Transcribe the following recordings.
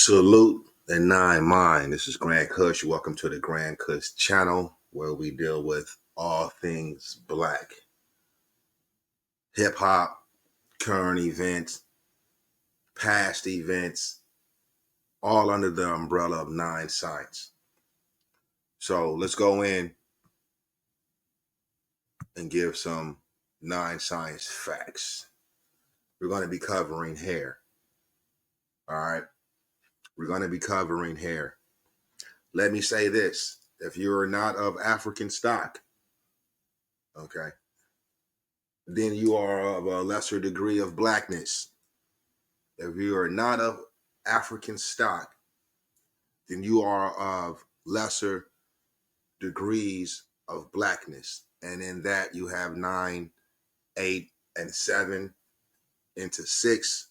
Salute and nine mind. This is Grand Kush. Welcome to the Grand Kush channel where we deal with all things black. Hip hop, current events, past events, all under the umbrella of nine science. So let's go in and give some nine science facts. We're going to be covering hair. All right. We're going to be covering hair. Let me say this. If you're not of African stock, okay, then you are of a lesser degree of blackness. If you are not of African stock, then you are of lesser degrees of blackness. And in that you have 9, 8, and 7 into 6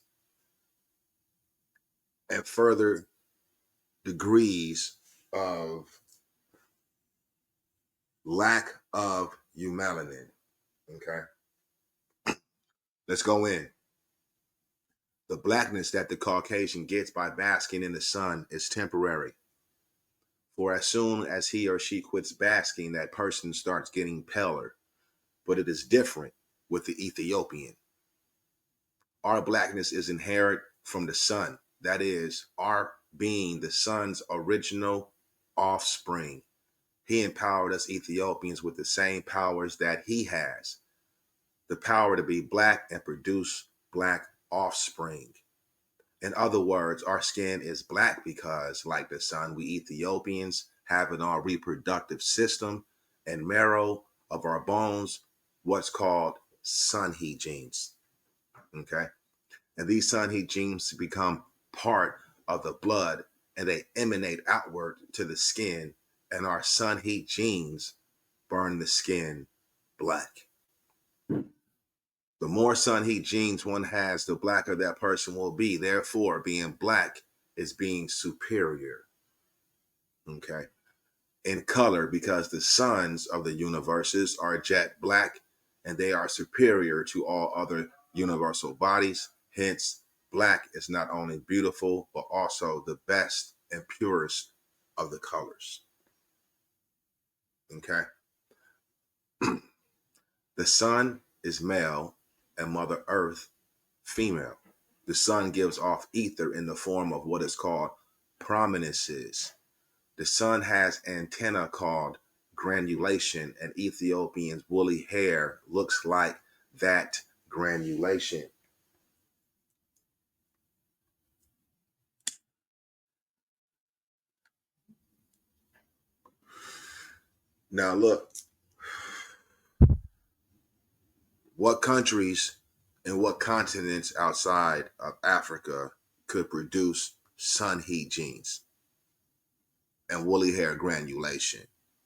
and further degrees of lack of eumelanin. Okay. Let's go in. The blackness that the Caucasian gets by basking in the sun is temporary. For as soon as he or she quits basking, that person starts getting paler. But it is different with the Ethiopian. Our blackness is inherent from the sun. That is, our being the sun's original offspring. He empowered us Ethiopians with the same powers that he has. The power to be black and produce black offspring. In other words, our skin is black because, like the sun, we Ethiopians have in our reproductive system and marrow of our bones what's called sun heat genes. Okay. And these sun heat genes become part of the blood and they emanate outward to the skin, and our sun heat genes burn the skin black. The more sun heat genes one has, the blacker that person will be. Therefore, being black is being superior. Okay. In color, because the suns of the universes are jet black and they are superior to all other universal bodies. Hence, black is not only beautiful, but also the best and purest of the colors. Okay. The sun is male and Mother Earth female. The sun gives off ether in the form of what is called prominences. The sun has antenna called granulation, and Ethiopians' woolly hair looks like that granulation. Now look, what countries and what continents outside of Africa could produce sun heat genes and woolly hair granulation?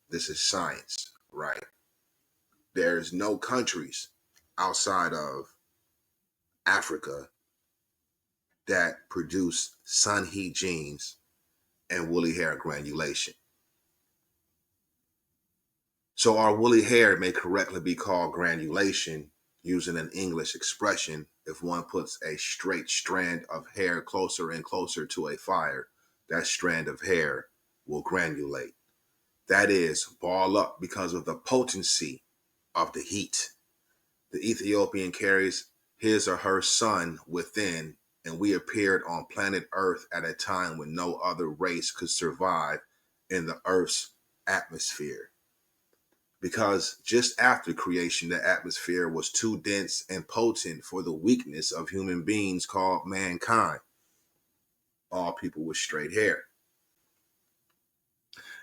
This is science, right? There's no countries outside of Africa that produce sun heat genes and woolly hair granulation. So our woolly hair may correctly be called granulation using an English expression. If one puts a straight strand of hair closer and closer to a fire, that strand of hair will granulate. That is, ball up because of the potency of the heat. The Ethiopian carries his or her sun within, and we appeared on planet Earth at a time when no other race could survive in the Earth's atmosphere. Because just after creation, the atmosphere was too dense and potent for the weakness of human beings called mankind, all people with straight hair.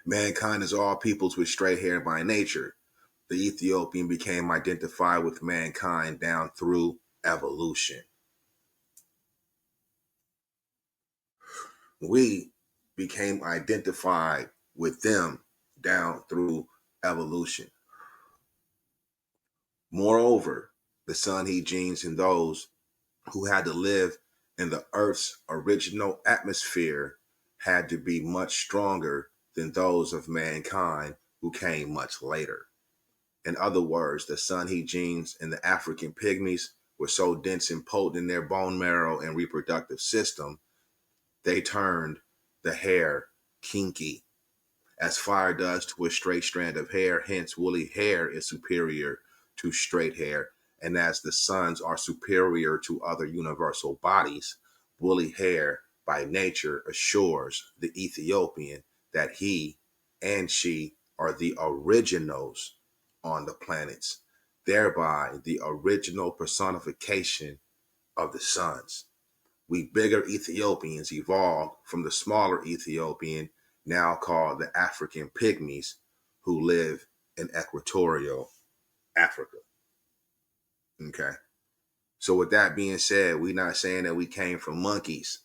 Mankind is all peoples with straight hair by nature. The Ethiopian became identified with mankind down through evolution. We became identified with them down through evolution. Moreover, the sun heat genes in those who had to live in the Earth's original atmosphere had to be much stronger than those of mankind who came much later. In other words, the sun heat genes in the African pygmies were so dense and potent in their bone marrow and reproductive system they turned the hair kinky, as fire does to a straight strand of hair. Hence, woolly hair is superior to straight hair. And as the suns are superior to other universal bodies, woolly hair by nature assures the Ethiopian that he and she are the originals on the planets, thereby the original personification of the suns. We bigger Ethiopians evolved from the smaller Ethiopian, now called the African pygmies, who live in equatorial Africa. Okay. So with that being said, we're not saying that we came from monkeys.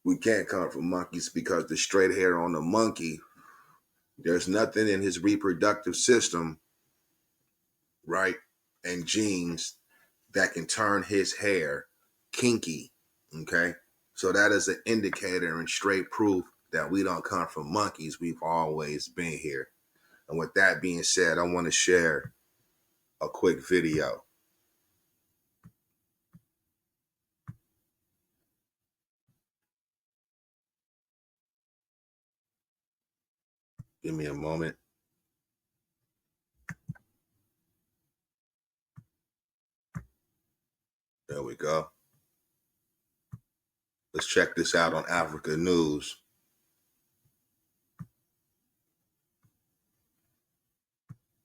We can't come from monkeys because the straight hair on the monkey, there's nothing in his reproductive system, right, and genes that can turn his hair kinky. Okay. So that is an indicator and straight proof that we don't come from monkeys. We've always been here. And with that being said, I want to share a quick video. Give me a moment. There we go. Let's check this out on Africa News.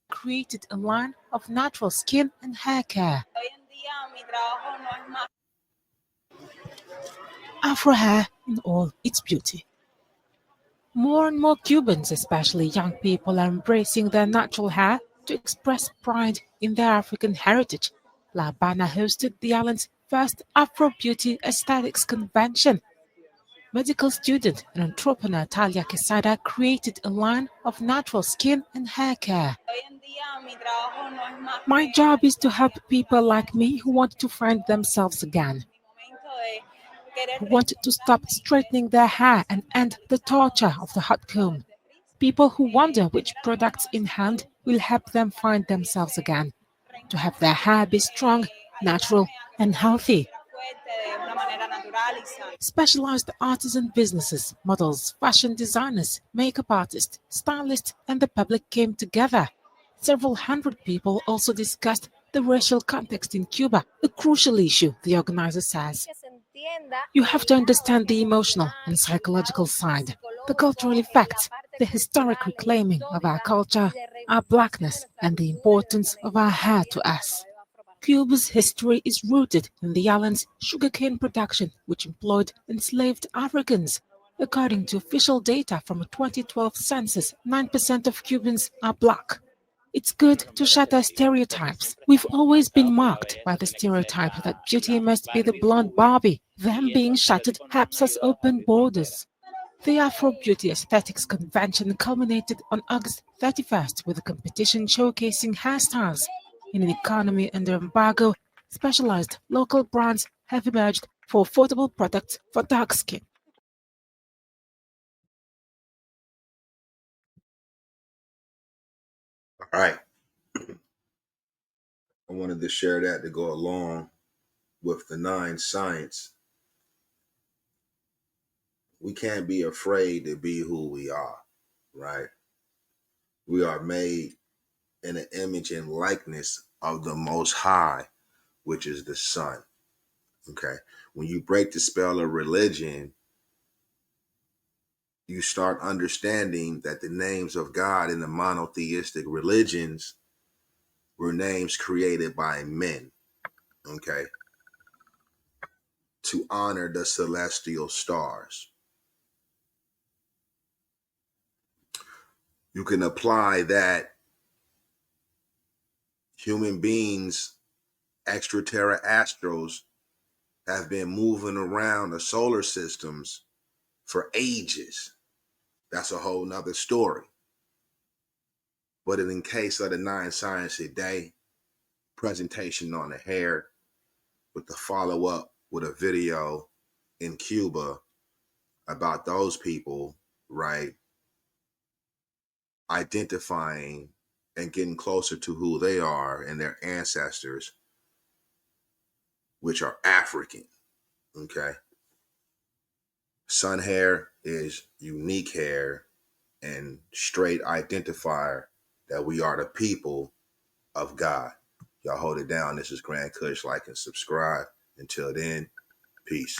Created a line of natural skin and hair care. Afro hair in all its beauty. More and more Cubans, especially young people, are embracing their natural hair to express pride in their African heritage. La Habana hosted the island's first Afro Beauty Aesthetics Convention. Medical student and entrepreneur Talia Quesada created a line of natural skin and hair care. My job is to help people like me who want to find themselves again, who want to stop straightening their hair and end the torture of the hot comb. People who wonder which products in hand will help them find themselves again, to have their hair be strong, natural, and healthy. Specialized artisan businesses, models, fashion designers, makeup artists, stylists, and the public came together. Several hundred people also discussed the racial context in Cuba, a crucial issue, the organizer says. You have to understand the emotional and psychological side, the cultural effects, the historic reclaiming of our culture, our blackness, and the importance of our hair to us. Cuba's history is rooted in the island's sugarcane production, which employed enslaved Africans. According to official data from a 2012 census, 9% of Cubans are black. It's good to shatter stereotypes. We've always been marked by the stereotype that beauty must be the blonde Barbie. Them being shattered helps us open borders. The Afro Beauty Aesthetics Convention culminated on August 31st with a competition showcasing hairstyles. In an economy under embargo, specialized local brands have emerged for affordable products for dark skin. All right. I wanted to share that to go along with the 9 science. We can't be afraid to be who we are, right? We are made in an image and likeness of the Most High, which is the Sun. Okay. When you break the spell of religion, you start understanding that the names of God in the monotheistic religions were names created by men, okay, to honor the celestial stars. You can apply that human beings, extraterrestrials, have been moving around the solar systems for ages. That's a whole nother story. But in case of the 9 science today, presentation on the hair with the follow up with a video in Cuba about those people, right, identifying and getting closer to who they are and their ancestors, which are African. Okay. Sun hair is unique hair and straight identifier that we are the people of God. Y'all hold it down. This is Grand Kush. Like and subscribe. Until then, peace.